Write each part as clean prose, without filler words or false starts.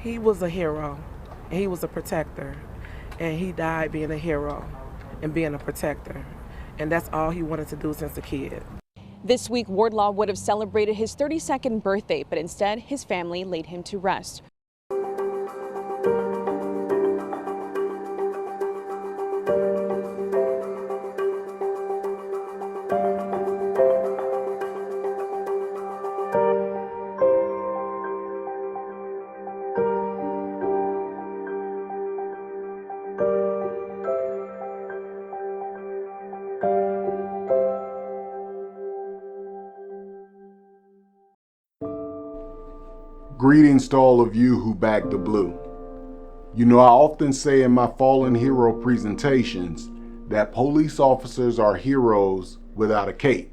He was a hero, and he was a protector, and he died being a hero and being a protector, and that's all he wanted to do since a kid. This week, Wordlaw would have celebrated his 32nd birthday, but instead his family laid him to rest. Greetings to all of you who back the blue. You know, I often say in my Fallen Hero presentations that police officers are heroes without a cape.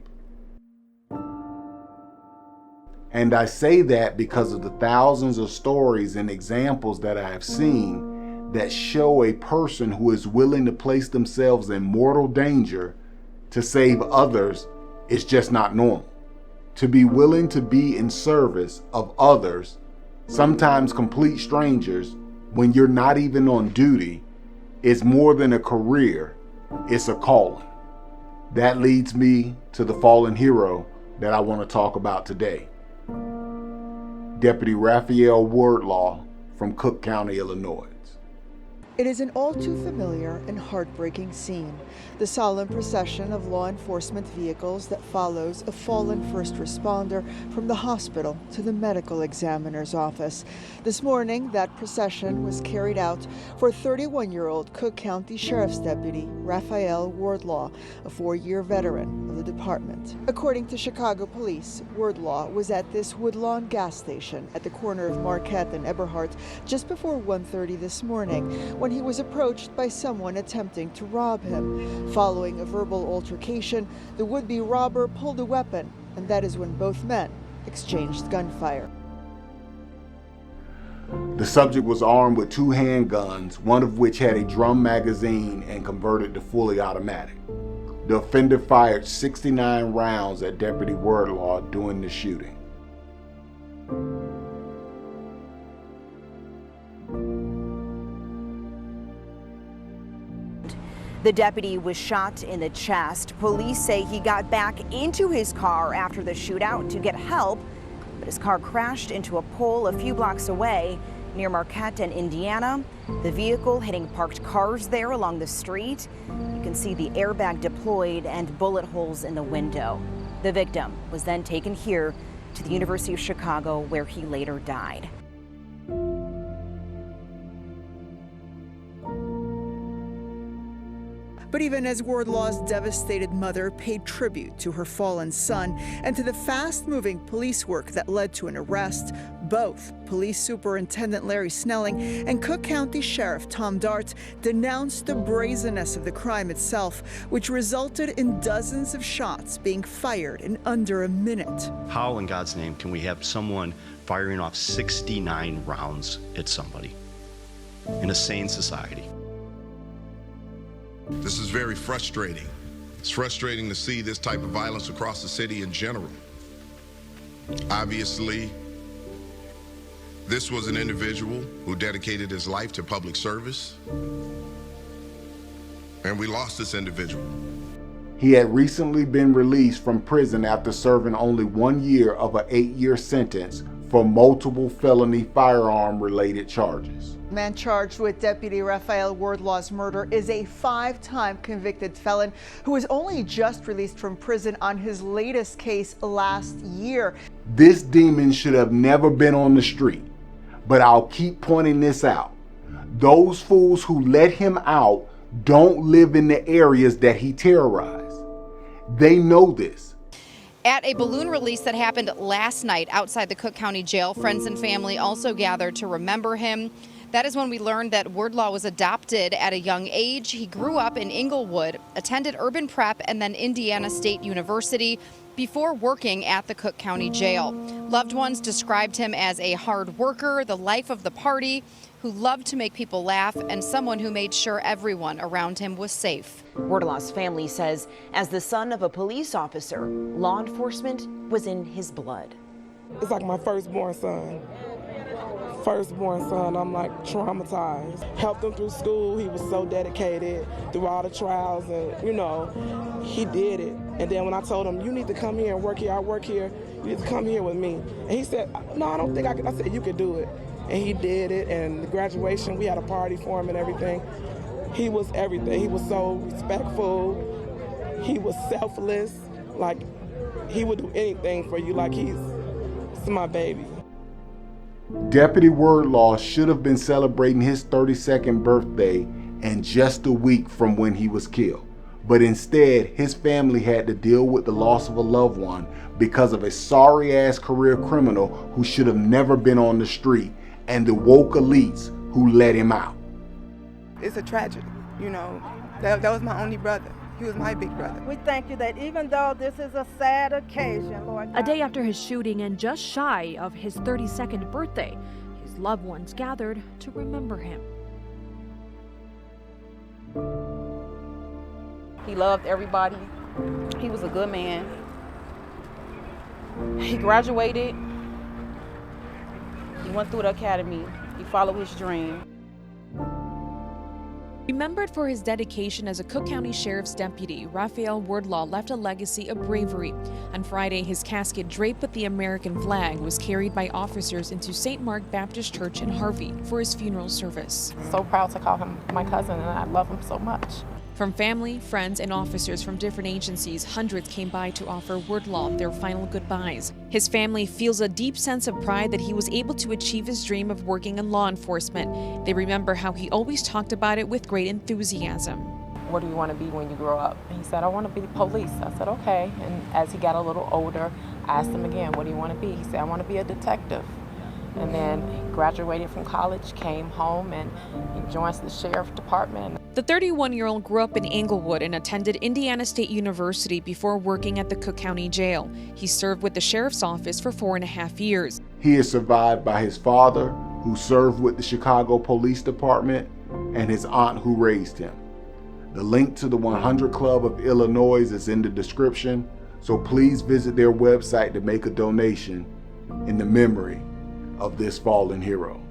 And I say that because of the thousands of stories and examples that I have seen that show a person who is willing to place themselves in mortal danger to save others is just not normal. To be willing to be in service of others, sometimes complete strangers, when you're not even on duty, is more than a career, it's a calling. That leads me to the fallen hero that I want to talk about today. Deputy Rafael Wordlaw from Cook County, Illinois. It is an all too familiar and heartbreaking scene, the solemn procession of law enforcement vehicles that follows a fallen first responder from the hospital to the medical examiner's office. This morning, that procession was carried out for 31-year-old Cook County Sheriff's Deputy Rafael Wordlaw, a 4-year veteran of the department. According to Chicago police, Wordlaw was at this Woodlawn gas station at the corner of Marquette and Eberhart just before 1:30 this morning, when he was approached by someone attempting to rob him. Following a verbal altercation, the would-be robber pulled a weapon, and that is when both men exchanged gunfire. The subject was armed with 2 handguns, one of which had a drum magazine and converted to fully automatic. The offender fired 69 rounds at Deputy Wordlaw during the shooting. The deputy was shot in the chest. Police say he got back into his car after the shootout to get help, but his car crashed into a pole a few blocks away near Marquette and Indiana. The vehicle hitting parked cars there along the street. You can see the airbag deployed and bullet holes in the window. The victim was then taken here to the University of Chicago, where he later died. But even as Wordlaw's devastated mother paid tribute to her fallen son and to the fast-moving police work that led to an arrest, both Police Superintendent Larry Snelling and Cook County Sheriff Tom Dart denounced the brazenness of the crime itself, which resulted in dozens of shots being fired in under a minute. How in God's name can we have someone firing off 69 rounds at somebody in a sane society? This is very frustrating. It's frustrating to see this type of violence across the city in general. Obviously, this was an individual who dedicated his life to public service, and we lost this individual. He had recently been released from prison after serving only 1 year of an 8-year sentence for multiple felony firearm-related charges. The man charged with Deputy Rafael Wordlaw's murder is a 5-time convicted felon who was only just released from prison on his latest case last year. This demon should have never been on the street, but I'll keep pointing this out. Those fools who let him out don't live in the areas that he terrorized. They know this. At a balloon release that happened last night outside the Cook County Jail, friends and family also gathered to remember him. That is when we learned that Wordlaw was adopted at a young age. He grew up in Inglewood, attended urban prep and then Indiana State University before working at the Cook County Jail. Loved ones described him as a hard worker, the life of the party, who loved to make people laugh, and someone who made sure everyone around him was safe. Wordlaw's family says, as the son of a police officer, law enforcement was in his blood. It's like my firstborn son. firstborn son. I'm like traumatized. Helped him through school. He was so dedicated through all the trials, and you know, he did it. And then when I told him, you need to come here and work here, I work here, you need to come here with me. And he said, no, I don't think I can. I said, you could do it. And he did it. And the graduation, we had a party for him and everything. He was everything. He was so respectful. He was selfless. Like, he would do anything for you. Like, he's my baby. Deputy Wordlaw should have been celebrating his 32nd birthday in just a week from when he was killed. But instead, his family had to deal with the loss of a loved one because of a sorry-ass career criminal who should have never been on the street, and the woke elites who let him out. It's a tragedy, you know. That was my only brother. He was my big brother. We thank you that even though this is a sad occasion, Lord God. A day after his shooting and just shy of his 32nd birthday, his loved ones gathered to remember him. He loved everybody. He was a good man. He graduated. He went through the academy. He followed his dream. Remembered for his dedication as a Cook County Sheriff's deputy, Rafael Wordlaw left a legacy of bravery. On Friday, his casket draped with the American flag was carried by officers into St. Mark Baptist Church in Harvey for his funeral service. So proud to call him my cousin, and I love him so much. From family, friends, and officers from different agencies, hundreds came by to offer Wordlaw their final goodbyes. His family feels a deep sense of pride that he was able to achieve his dream of working in law enforcement. They remember how he always talked about it with great enthusiasm. What do you want to be when you grow up? He said, I want to be police. I said, okay. And as he got a little older, I asked him again, what do you want to be? He said, I want to be a detective. And then he graduated from college, came home, and he joins the sheriff department. The 31-year-old grew up in Englewood and attended Indiana State University before working at the Cook County Jail. He served with the sheriff's office for 4.5 years. He is survived by his father, who served with the Chicago Police Department, and his aunt who raised him. The link to the 100 Club of Illinois is in the description, so please visit their website to make a donation in the memory of this fallen hero.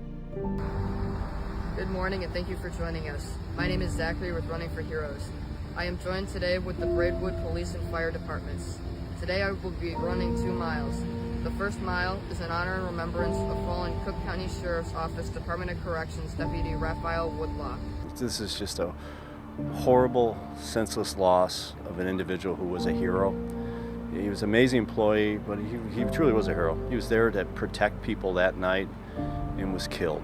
Good morning and thank you for joining us. My name is Zachary with Running for Heroes. I am joined today with the Braidwood Police and Fire Departments. Today I will be running 2 miles. The first mile is in honor and remembrance of fallen Cook County Sheriff's Office Department of Corrections Deputy Rafael Wordlaw. This is just a horrible, senseless loss of an individual who was a hero. He was an amazing employee, but he truly was a hero. He was there to protect people that night and was killed.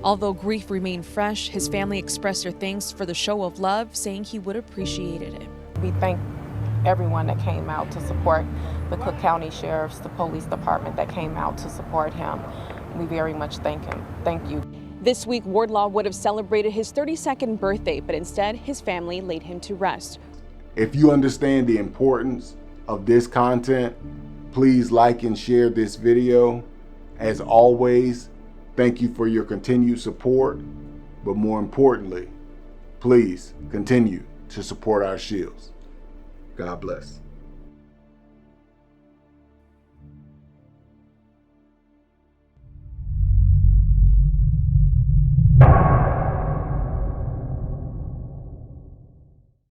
Although grief remained fresh, his family expressed their thanks for the show of love, saying he would have appreciated it. We thank everyone that came out to support the Cook County Sheriff's, the police department that came out to support him. We very much thank him. Thank you. This week, Wordlaw would have celebrated his 32nd birthday, but instead, his family laid him to rest. If you understand the importance of this content, please like and share this video. As always, thank you for your continued support, but more importantly, please continue to support our shields. God bless.